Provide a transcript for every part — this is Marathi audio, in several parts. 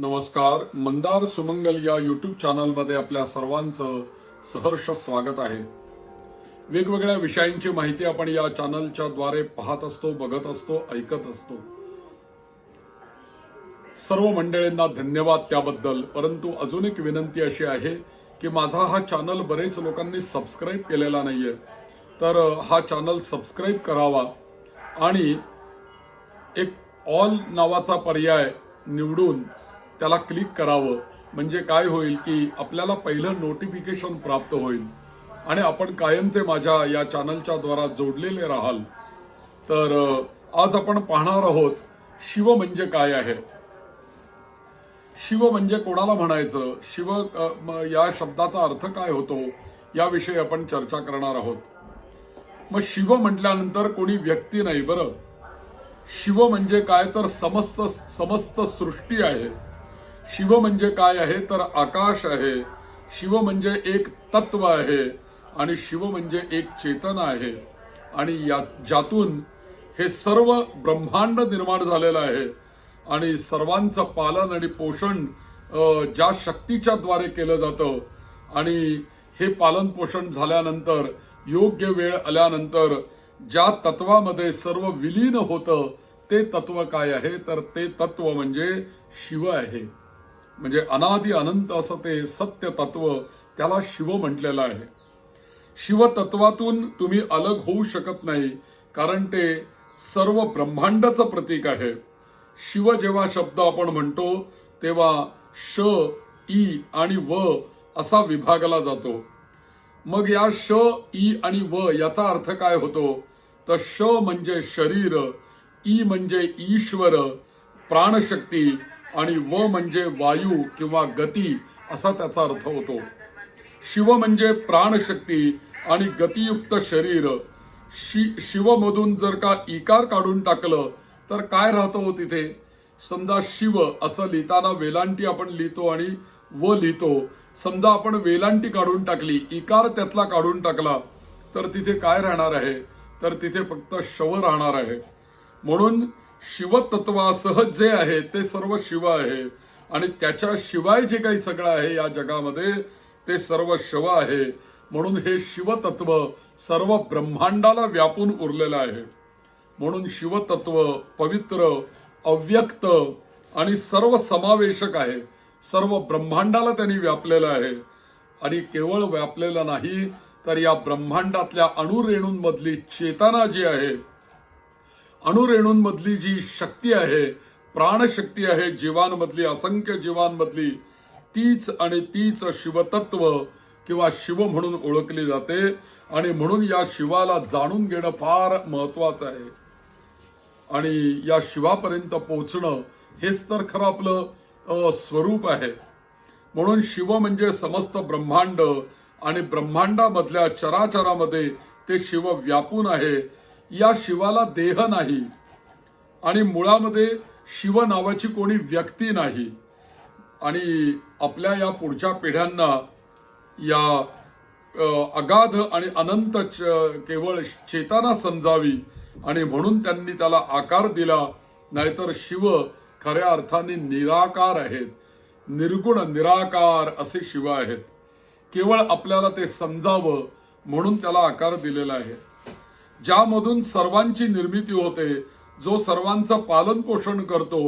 नमस्कार. मंदार सुमंगल या यूट्यूब चॅनलमध्ये आपल्या सर्वांचं सहर्ष स्वागत आहे. वेगवेगळ्या विषयांची माहिती आपण या चॅनलच्या द्वारे पाहत असतो, बघत असतो, ऐकत असतो. सर्व मंडळींना धन्यवाद त्याबद्दल. परंतु अजून एक विनंती अशी आहे की माझा हा चॅनल बरेच लोकांनी सबस्क्राईब केलेला नाहीये, तर हा चॅनल सबस्क्राईब करावा आणि एक ऑल नावाचा पर्याय निवडून त्याला क्लिक करावं. म्हणजे काय होईल की आपल्याला पहिलं नोटिफिकेशन प्राप्त होईल आणि आपण कायमचे माझ्या या चॅनलच्या द्वारा जोडलेले राहाल. तर आज आपण पाहणार आहोत शिव म्हणजे काय आहे. शिव म्हणजे कोणाला म्हणायचं, शिव या शब्दाचा अर्थ काय होतो याविषयी आपण चर्चा करणार आहोत. मग शिव म्हटल्यानंतर कोणी व्यक्ती नाही बरं. शिव म्हणजे काय तर समस्त सृष्टी आहे. शिव म्हणजे काय आहे तर आकाश आहे. शिव म्हणजे एक तत्व आहे आणि शिव म्हणजे एक चेतना आहे आणि ज्यातून हे सर्व ब्रह्मांड निर्माण झालेलं आहे आणि सर्वांचं पालन आणि पोषण ज्या शक्तीच्या द्वारे केलं जातं आणि हे पालन पोषण झाल्यानंतर योग्य वेळ आल्यानंतर ज्या तत्वामध्ये सर्व विलीन होतं ते तत्व काय आहे तर ते तत्व म्हणजे शिव आहे. म्हणजे अनादि अनंत असं ते सत्य तत्व, त्याला शिव म्हटलेलं आहे. शिव तत्वातून तुम्ही अलग होऊ शकत नाही, कारण ते सर्व ब्रह्मांडाचं प्रतीक आहे. शिव जेव्हा शब्द आपण म्हणतो तेव्हा श, ई आणि व असा विभागला जातो. मग या श, ई आणि व याचा अर्थ काय होतो तर श म्हणजे शरीर, ई म्हणजे ईश्वर प्राणशक्ती आणि व म्हणजे वायू किंवा गती असा त्याचा अर्थ होतो. शिव म्हणजे प्राणशक्ती आणि गतियुक्त शरीर. शिवमधून जर का इकार काढून टाकलं तर काय राहतो तिथे. समजा शिव असं लिहिताना वेलांटी आपण लिहितो आणि व लिहितो. समजा आपण वेलांटी काढून टाकली, इकार त्यातला काढून टाकला तर तिथे काय राहणार आहे तर तिथे फक्त शव राहणार आहे. म्हणून शिवतत्वासह जे आहे ते सर्व शिव आहे आणि त्याच्या शिवाय जे काही सगळं आहे या जगामध्ये ते सर्व शिव आहे. म्हणून हे शिवतत्व सर्व ब्रह्मांडाला व्यापून उरलेलं आहे. म्हणून शिवतत्व पवित्र, अव्यक्त आणि सर्व समावेशक आहे. सर्व ब्रह्मांडाला त्यांनी व्यापलेलं आहे आणि केवळ व्यापलेलं नाही तर या ब्रह्मांडातल्या अणुरेणूंमधली चेतना जी आहे, अणुरेणूंमधली जी शक्ती आहे, प्राणशक्ती आहे जीवांमधली, असंख्य जीवांमधली, तीच आणि तीच शिवतत्व किंवा शिव म्हणून ओळखली जाते. आणि म्हणून या शिवाला जाणून घेणं फार महत्वाचं आहे आणि या शिवापर्यंत पोहोचणं हेच तर खरं आपलं स्वरूप आहे. म्हणून शिव म्हणजे समस्त ब्रह्मांड आणि ब्रह्मांडामधल्या चराचरामध्ये ते शिव व्यापून आहे. या शिवाला देह नाही आणि मुळामध्ये शिव नावाची कोणी व्यक्ती नाही. आणि आपल्या या पुढच्या पिढ्यांना या अगाध आणि अनंत केवळ चेतना समजावी आणि म्हणून त्यांनी त्याला आकार दिला. नाहीतर शिव खऱ्या अर्थाने निराकार आहेत. निर्गुण निराकार असे शिव आहेत. केवळ आपल्याला ते समजावं म्हणून त्याला आकार दिलेला आहे. ज्यामधून सर्वांची निर्मिती होते, जो सर्वांचं पालन पोषण करतो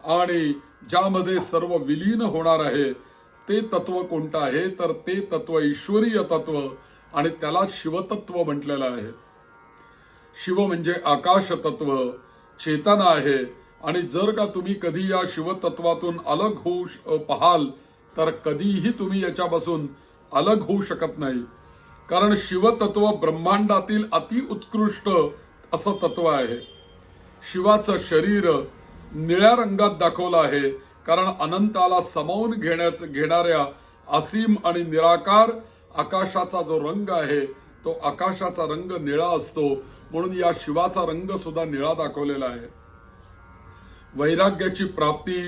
आणि ज्यामध्ये सर्व विलीन होणार आहे ते तत्व कोणतं आहे तर ते तत्व ईश्वरीय तत्व आणि त्याला शिवतत्व म्हटलेलं आहे. शिव म्हणजे आकाश तत्व, चेतना आहे. आणि जर का तुम्ही कधी या शिवतत्वातून अलग होऊ पाहाल तर कधीही तुम्ही याच्यापासून अलग होऊ शकत नाही. कारण शिवतत्व ब्रह्मांडातील अतिउत्कृष्ट असं तत्व आहे. शिवाचं शरीर निळ्या रंगात दाखवलं आहे कारण अनंताला सामावून घेणाऱ्या असीम आणि निराकार आकाशाचा जो रंग आहे तो आकाशाचा रंग निळा असतो. म्हणून या शिवाचा रंग सुद्धा निळा दाखवलेला आहे. वैराग्याची प्राप्ती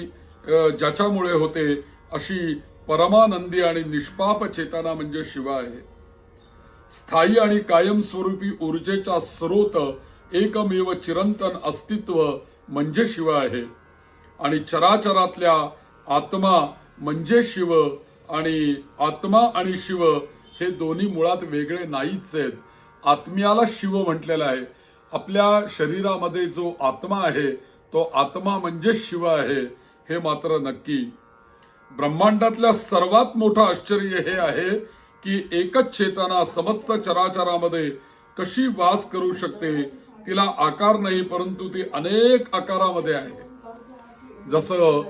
ज्याच्यामुळे होते अशी परमानंदी आणि निष्पाप चेतना म्हणजे शिव आहे. स्थायी आणि कायमस्वरूपी ऊर्जेचा स्रोत, एकमेव चिरंतन अस्तित्व म्हणजे शिव आहे. आणि चराचरातल्या आत्मा म्हणजे शिव आणि आत्मा आणि शिव हे दोन्ही मुळात वेगळे नाहीच आहेत. आत्म्याला शिव म्हटलेलं आहे. आपल्या शरीरामध्ये जो आत्मा आहे तो आत्मा म्हणजे शिव आहे हे मात्र नक्की. ब्रह्मांडातल्या सर्वात मोठं आश्चर्य हे आहे की एकच चेतना समस्त चराचरामध्ये कशी वास करू शकते. तिला आकार नाही परंतु ती अनेक आकारामध्ये आहे. जसं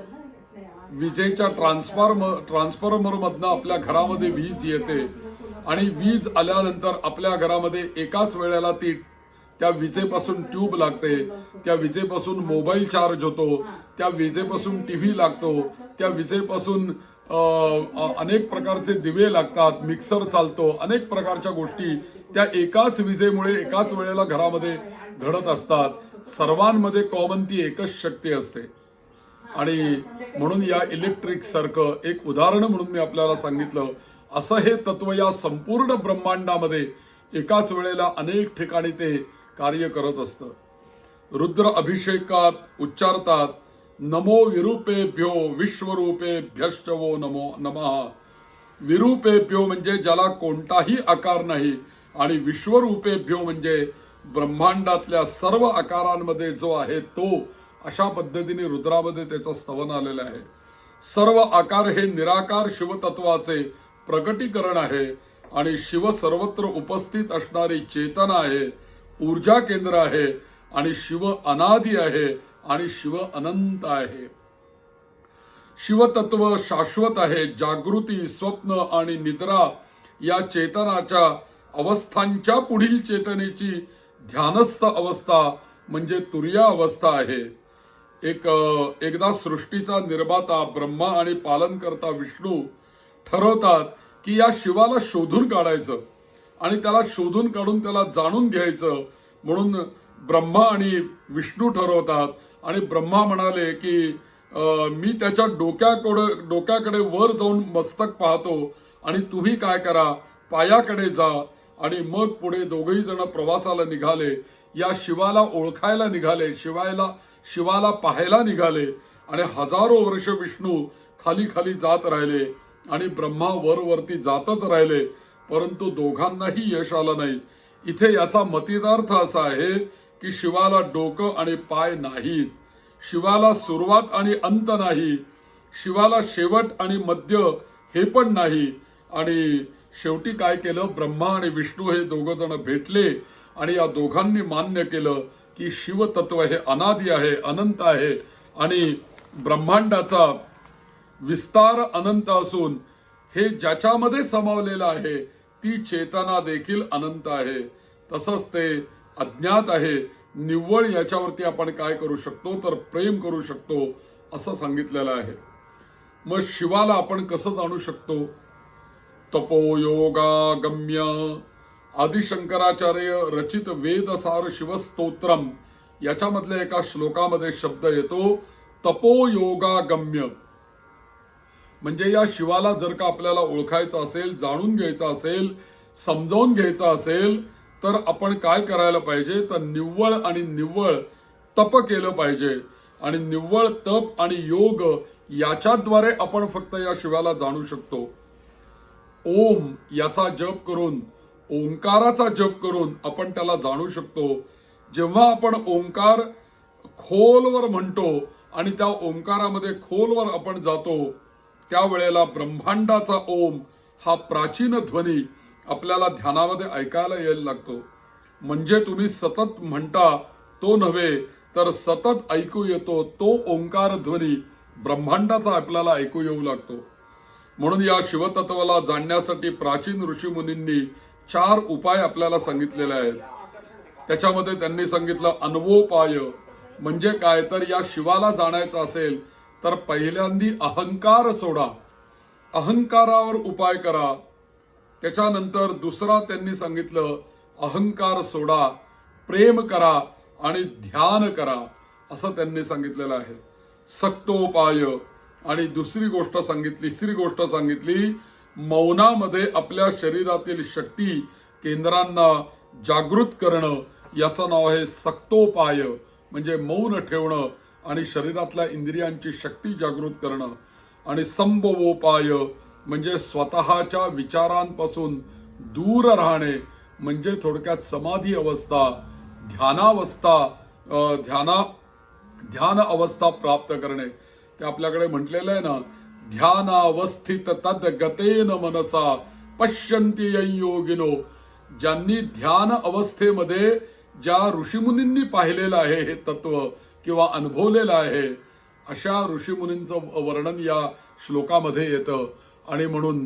विजेच्या ट्रान्सफॉर्मर मधनं आपल्या घरामध्ये वीज येते आणि वीज आल्यानंतर आपल्या घरामध्ये एकाच वेळेला त्या विजेपासून ट्यूब लागते, त्या विजेपासून मोबाईल चार्ज होतो, त्या विजेपासून टीव्ही लागतो, त्या विजेपासून अनेक प्रकारचे दिवे लागतात, मिक्सर चालतो, अनेक प्रकारच्या गोष्टी त्या एकाच विजेमुळे एकाच वेळेला घरामध्ये घडत असतात. सर्वांमध्ये कॉमन ती एकच शक्ती असते. आणि म्हणून या इलेक्ट्रिक सारखं एक उदाहरण म्हणून मी आपल्याला सांगितलं. असं हे तत्व या संपूर्ण ब्रह्मांडामध्ये एकाच वेळेला अनेक ठिकाणी ते कार्य करत असतं. रुद्र अभिषेकात उच्चारतात, नमो विरूपेभ्यो विश्वरूपेभ्यश्च वो नमो नमः. विरूपेभ्यो म्हणजे ज्याला कोणताही आकार नाही आणि विश्वरूपेभ्यो म्हणजे ब्रह्मांडातल्या सर्व आकारांमध्ये जो आहे तो. अशा पद्धतीने रुद्रामध्ये त्याचं स्तवन आलेलं आहे. सर्व आकार हे निराकार शिवतत्वाचे प्रगटीकरण आहे आणि शिव सर्वत्र उपस्थित असणारी चेतना आहे, ऊर्जा केंद्र आहे आणि शिव अनादी आहे आणि शिव अनंत आहे. शिवतत्व शाश्वत आहे. जागृती, स्वप्न आणि निद्रा या चेतनाच्या अवस्थांच्या पुढील चेतनेची ध्यानस्थ अवस्था म्हणजे तुर्या अवस्था आहे. एकदा सृष्टीचा निर्माता ब्रह्मा आणि पालनकर्ता विष्णू ठरवतात की या शिवाला शोधून काढायचं आणि त्याला शोधून काढून त्याला जाणून घ्यायचं. म्हणून ब्रह्मा आणि विष्णू ठरवतात आणि ब्रह्मा म्हणाले की मी त्याच्या डोक्याकडे वर जाऊन मस्तक पाहतो आणि तुम्ही काय करा, पायाकडे जा. आणि मग पुढे दोघही जण प्रवासाला निघाले. या शिवाला ओळखायला निघाले, शिवाला पाहायला निघाले आणि हजारो वर्ष विष्णू खाली खाली जात राहिले आणि ब्रह्मा वरती जातच राहिले, परंतु दोघांनाही यश आलं नाही. इथे याचा मतितार्थ असा आहे की शिवाला डोकं आणि पाय नाहीत, शिवाला सुरुवात आणि अंत नाही, शिवाला शेवट आणि मध्य हे पण नाही. आणि शेवटी काय केलं, ब्रह्मा आणि विष्णू हे दोघ जण भेटले आणि या दोघांनी मान्य केलं की शिवतत्व हे अनादी आहे, अनंत आहे आणि ब्रह्मांडाचा विस्तार अनंत असून हे ज्याच्यामध्ये समावलेलं आहे ती चेतना देखील अनंत आहे. तसंच ते अज्ञात आहे, निव्वळ. याच्यावरती आपण काय करू शकतो तर प्रेम करू शकतो असं सांगितलेलं आहे. मग शिवाला आपण कसं जाणू शकतो? तपोयोगागम्य आदिशंकराचार्य रचित वेदसार शिवस्तोत्रम याच्यामधल्या एका श्लोकामध्ये शब्द येतो तपोयोगागम्य. म्हणजे या शिवाला जर का आपल्याला ओळखायचं असेल, जाणून घ्यायचं असेल, समजावून घ्यायचं असेल तर आपण काय करायला पाहिजे तर निव्वळ तप केलं पाहिजे. आणि निव्वळ तप आणि योग याच्याद्वारे आपण फक्त या शिवाला जाणू शकतो. ओम याचा जप करून, ओंकाराचा जप करून आपण त्याला जाणू शकतो. जेव्हा आपण ओंकार खोलवर म्हणतो आणि त्या ओंकारामध्ये खोलवर आपण जातो त्यावेळेला ब्रह्मांडाचा ओम हा प्राचीन ध्वनी आपल्याला ध्यानामध्ये ऐकायला यायला लागतो. म्हणजे तुम्ही सतत म्हणता तो नव्हे तर सतत ऐकू येतो तो ओंकार ध्वनी ब्रह्मांडाचा आपल्याला ऐकू येऊ लागतो. म्हणून या शिवतत्वाला जाणण्यासाठी प्राचीन ऋषीमुनींनी 4 उपाय आपल्याला सांगितलेले आहेत. त्याच्यामध्ये त्यांनी सांगितलं अनवोपाय. म्हणजे काय तर या शिवाला जाणायचं असेल तर पहिल्यांदी अहंकार सोडा, अहंकारावर उपाय करा. त्याच्यानंतर दुसरा त्यांनी सांगितलं अहंकार सोडा, प्रेम करा आणि ध्यान करा असं त्यांनी सांगितलेलं आहे. सक्तोपाय. आणि तिसरी गोष्ट सांगितली मौनामध्ये आपल्या शरीरातील शक्ती केंद्रांना जागृत करणं. याचं नाव आहे सक्तोपाय. म्हणजे मौन ठेवणं आणि शरीरातल्या इंद्रियांची शक्ती जागृत करणं. आणि संभवोपाय म्हणजे स्वतःच्या विचारांपासून दूर राहणे, म्हणजे थोडक्यात समाधी अवस्था, ध्यानावस्था, ध्यान अवस्था प्राप्त करणे. ते आपल्याकडे म्हटलेलं आहे ना, ध्यानावस्थित तद गतेन मनसा पश्यन्ति योगिनो. ज्यांनी ध्यान अवस्थेमध्ये ज्या ऋषीमुनींनी पाहिलेलं आहे हे तत्व किंवा अनुभवलेलं आहे, अशा ऋषीमुनींचं वर्णन या श्लोकामध्ये येतं. आणि म्हणून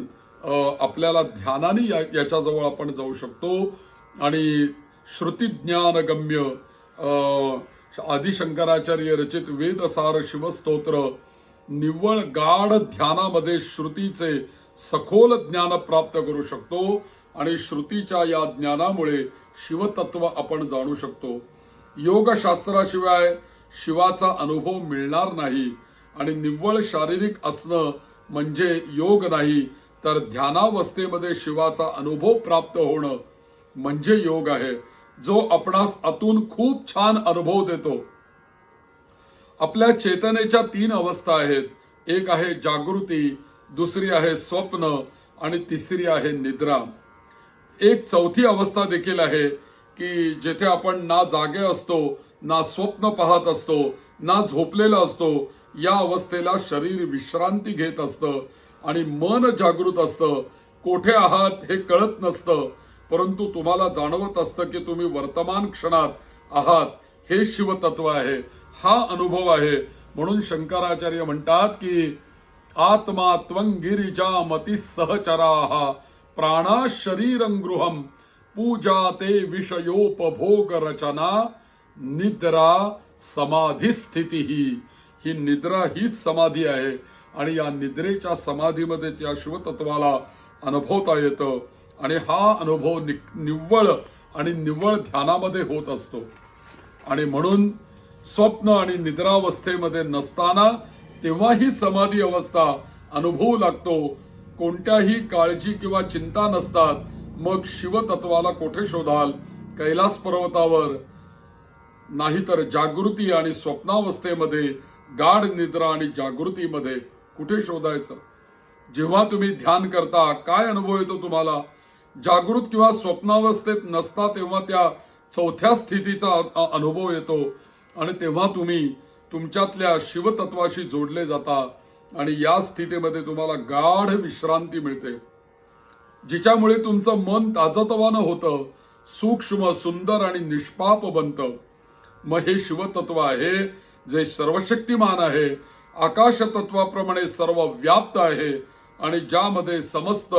आपल्याला ध्यानाने याच्याजवळ आपण जाऊ शकतो. आणि श्रुतिज्ञानगम्य आदिशंकराचार्य रचित वेदसार शिवस्तोत्र निव्वळ गाढ ध्यानामध्ये श्रुतीचे सखोल ज्ञान प्राप्त करू शकतो. आणि श्रुतीच्या या ज्ञानामुळे शिवतत्व आपण जाणू शकतो. योगशास्त्राशिवाय शिवाचा अनुभव मिळणार नाही. आणि निव्वळ शारीरिक असणं म्हणजे योग नाही, तर ध्यानावस्थेमध्ये शिवाचा अनुभव प्राप्त होणं म्हणजे योग आहे, जो आपणास आतून खूप छान अनुभव देतो. आपल्या चेतनेच्या 3 अवस्था आहेत. एक आहे जागृती, दुसरी आहे स्वप्न आणि तिसरी आहे निद्रा. एक चौथी अवस्था देखील आहे की जेथे आपण ना जागे असतो, ना स्वप्न पाहत असतो, ना झोपलेला असतो. या अवस्थेला शरीर विश्रांती घेत असतं आणि मन जागृत असतं. कोठे आहात हे कळत नसतं, परंतु तुम्हाला जाणवत असतं की तुम्ही वर्तमान क्षणात आहात. हे शिवतत्व आहे, हा अनुभव आहे. म्हणून शंकराचार्य म्हणतात की आत्मा त्वं गिरिजा मती सहचराः प्राणा शरीरं गृहं पूजा ते विषयोपभोग रचना निद्रा समाधी स्थिती. ही निद्रा हीच समाधी आहे. आणि या निद्रेच्या समाधीमध्येच या शिवतत्वाला अनुभवता येतं. आणि हा अनुभव निव्वळ आणि निव्वळ ध्यानामध्ये होत असतो. आणि म्हणून स्वप्न आणि निद्रावस्थेमध्ये नसताना तेव्हा ही समाधी अवस्था अनुभवू लागतो. कोणत्याही काळजी किंवा चिंता नसतात. मग शिवतत्वाला कुठे शोधाल? कैलास पर्वतावर, नाहीतर जागृती आणि स्वप्नावस्थेमध्ये, गाढ निद्रा आणि जागृतीमध्ये कुठे शोधायचं? जेव्हा तुम्ही ध्यान करता काय अनुभव येतो तुम्हाला? जागृत किंवा स्वप्नावस्थेत नसता तेव्हा त्या चौथ्या स्थितीचा अनुभव येतो. आणि तेव्हा तुम्ही तुमच्यातल्या शिवतत्वाशी जोडले जाता. आणि या स्थितीमध्ये तुम्हाला गाढ विश्रांती मिळते, जिच्यामुळे तुमचं मन ताजतवानं होतं, सूक्ष्म, सुंदर आणि निष्पाप बनतं. मग हे शिवतत्व आहे जे सर्वशक्तिमान आहे, आकाश तत्वाप्रमाणे सर्व व्याप्त आहे आणि ज्यामध्ये समस्त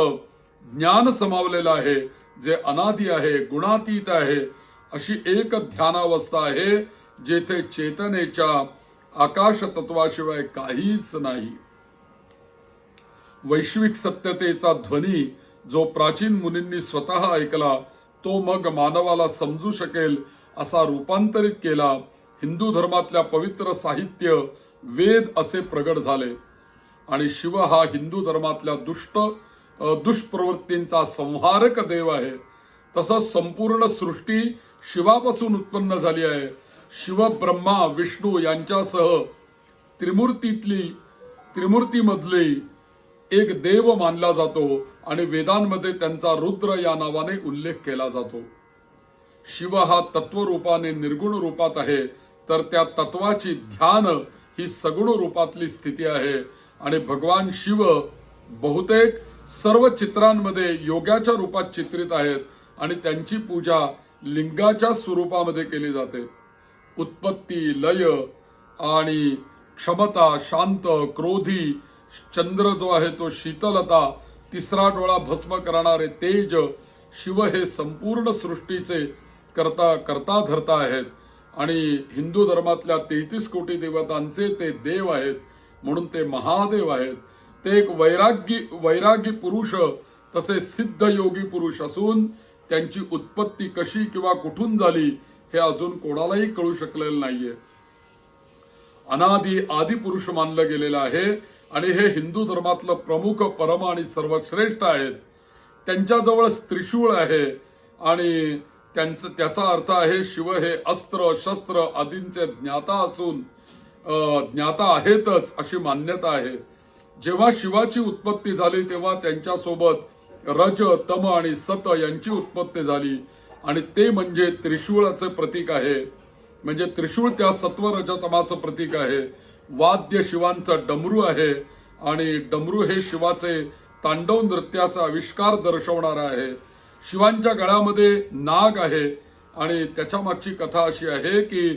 ज्ञान समावलेलं आहे, जे अनादी आहे, गुणातीत आहे. अशी एक ध्यानावस्था आहे जेथे चेतनेच्या आकाश तत्वाशिवाय काहीच नाही. वैश्विक सत्यतेचा ध्वनी जो प्राचीन मुनींनी स्वतः ऐकला, तो मग मानवाला समजू शकेल असा रूपांतरित केला. हिंदू धर्मातल्या पवित्र साहित्य वेद असे प्रगट झाले. आणि शिव हा हिंदू धर्मातल्या दुष्प्रवृत्तींचा संहारक देव आहे. तसंच संपूर्ण सृष्टी शिवापासून उत्पन्न झाली आहे. शिव, ब्रह्मा, विष्णू यांच्यासह त्रिमूर्तीमधली एक देव मानला जातो आणि वेदांमध्ये त्यांचा रुद्र या नावाने उल्लेख केला जातो. शिव हा तत्वरूपाने निर्गुण रूपात आहे, तर त्या तत्वाची ध्यान ही सगुण रूपातली स्थिती आहे. आणि भगवान शिव बहुतेक सर्व चित्रांमध्ये योगाच्या रूपात चित्रित आहेत आणि त्यांची पूजा लिंगाच्या स्वरूपामध्ये केली जाते. उत्पत्ती, लय आणि क्षमता, शांत, क्रोधी, चंद्र जो आहे तो शीतलता, तिसरा डोळा भस्म करणारे तेज. शिव हे संपूर्ण सृष्टीचे करता धरता आहेत. आणि हिंदू धर्मातल्या 33 कोटी देवतांचे ते देव आहेत, म्हणून ते महादेव आहेत. ते एक वैरागी पुरुष तसे सिद्ध योगी पुरुष असून त्यांची उत्पत्ती कशी किंवा कुठून झाली हे अजून कोणालाही कळू शकलेलं नाहीये. अनादी आदी पुरुष मानलं गेलेलं आहे आणि हे हिंदू धर्मातलं प्रमुख, परम आणि सर्वश्रेष्ठ आहेत. त्यांच्याजवळ त्रिशूळ आहे आणि त्याचा अर्थ आहे शिव हे अस्त्र शस्त्र आदींचे ज्ञाता असून ज्ञाता आहेतच अशी मान्यता आहे. जेव्हा शिवाची उत्पत्ती झाली तेव्हा त्यांच्यासोबत रज, तम आणि सत यांची उत्पत्ती झाली आणि ते म्हणजे त्रिशूळाचे प्रतीक आहे. म्हणजे त्रिशूळ त्या सत्व रजतमाचं प्रतीक आहे. वाद्य शिवांचं डमरू आहे आणि डमरू हे शिवाचे तांडव नृत्याचा आविष्कार दर्शवणारा आहे. शिवांच्या गळ्यामध्ये नाग आहे आणि त्याच्या मागची कथा अशी आहे की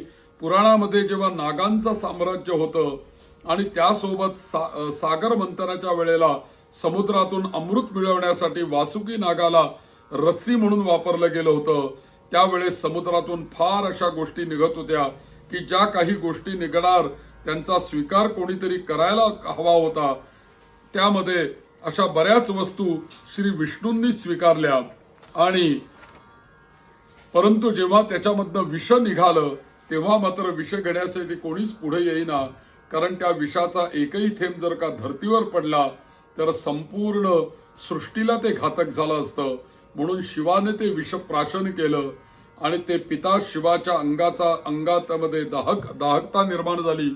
पुराणामध्ये जेव्हा नागांचं साम्राज्य होतं आणि त्यासोबत सागर मंथनाच्या वेळेला समुद्रातून अमृत मिळवण्यासाठी वासुकी नागाला रस्सी म्हणून वापरलं गेलं होतं. त्यावेळेस समुद्रातून फार अशा गोष्टी निघत होत्या की ज्या काही गोष्टी निघणार त्यांचा स्वीकार कोणीतरी करायला हवा होता. त्यामध्ये अशा बऱ्याच वस्तू श्री विष्णूंनी स्वीकारल्या आणि परंतु जेव्हा त्याच्यामधनं विष निघालं तेव्हा मात्र विष घेण्यासाठी कोणीच पुढे येईना. कारण त्या विषाचा एकही थेंब जर का धर्तीवर पडला तर संपूर्ण सृष्टीला ते घातक झालं असतं. म्हणून शिवाने ते विष प्राशन केलं आणि ते पिता शिवाच्या अंगामध्ये दाहकता निर्माण झाली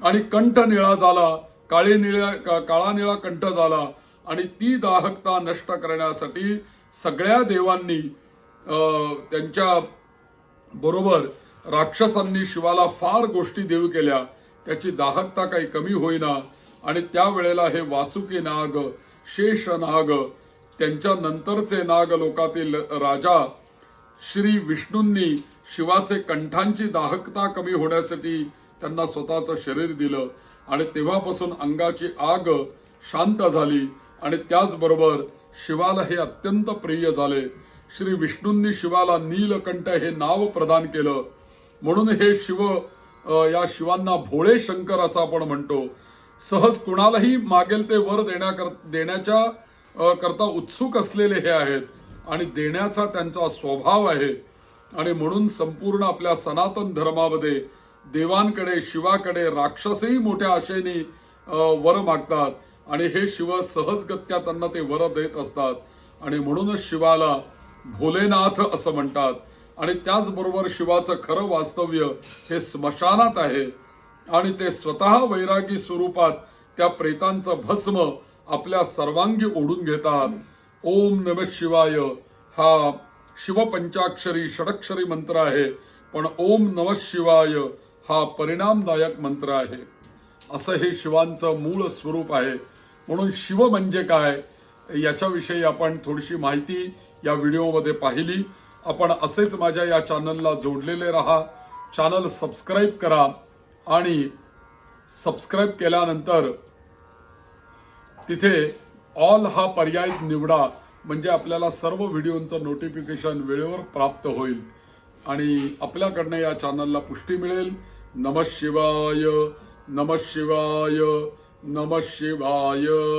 आणि कंठ निळा झाला, काळा निळा कंठ झाला आणि ती दाहकता नष्ट करण्यासाठी सगळ्या देवांनी त्यांच्या बरोबर राक्षसांनी शिवाला फार गोष्टी देऊ केल्या. त्याची दाहकता काही कमी होईना आणि त्यावेळेला हे वासुकी नाग, शेष नाग, त्यांच्या नंतरचे नाग लोकातील राजा श्री विष्णूंनी शिवाचे कंठांची दाहकता कमी होण्यासाठी त्यांना स्वतःचं शरीर दिलं आणि तेव्हापासून अंगाची आग शांत झाली आणि त्याचबरोबर शिवाला हे अत्यंत प्रिय झाले. श्री विष्णूंनी शिवाला नीलकंठ हे नाव प्रदान केलं. म्हणून हे शिव या शिवांना भोळे शंकर असं आपण म्हणतो. सहज कुणालाही मागेल ते वर देण्याच्या करता उत्सुक असलेले हे आहेत आणि देण्याचा त्यांचा स्वभाव आहे. आणि म्हणून संपूर्ण आपल्या सनातन धर्मामध्ये देवांकडे, शिवाकडे राक्षसही मोठ्या आशेने वर मागतात आणि हे शिव सहजगत्या त्यांना ते वर देत असतात आणि म्हणूनच शिवाला भोलेनाथ असं म्हणतात. आणि त्याचबरोबर शिवाचं खरं वास्तव्य हे स्मशानात आहे आणि ते स्वतः वैरागी स्वरूपात त्या प्रेतांचं भस्म आपल्या सर्वांगी ओढून घेतात. ओम नमः शिवाय हा शिवपंचाक्षरी षडक्षरी मंत्र आहे, पण ओम नमः शिवाय हा परिणामदायक मंत्र आहे. असं हे शिवांचं मूळ स्वरूप आहे. म्हणून शिव म्हणजे काय याच्याविषयी आपण थोडीशी माहिती या व्हिडिओमध्ये पाहिली. आपण असेच माझ्या या चॅनलला जोडलेले राहा. चॅनल सबस्क्राईब करा आणि सबस्क्राईब केल्यानंतर तिथे ऑल हा पर्याय निवडा, म्हणजे आपल्याला सर्व व्हिडिओंचं नोटिफिकेशन वेळेवर प्राप्त होईल आणि आपल्याकडनं या चॅनलला पुष्टी मिळेल. नमः शिवाय, नमः शिवाय, नमः शिवाय.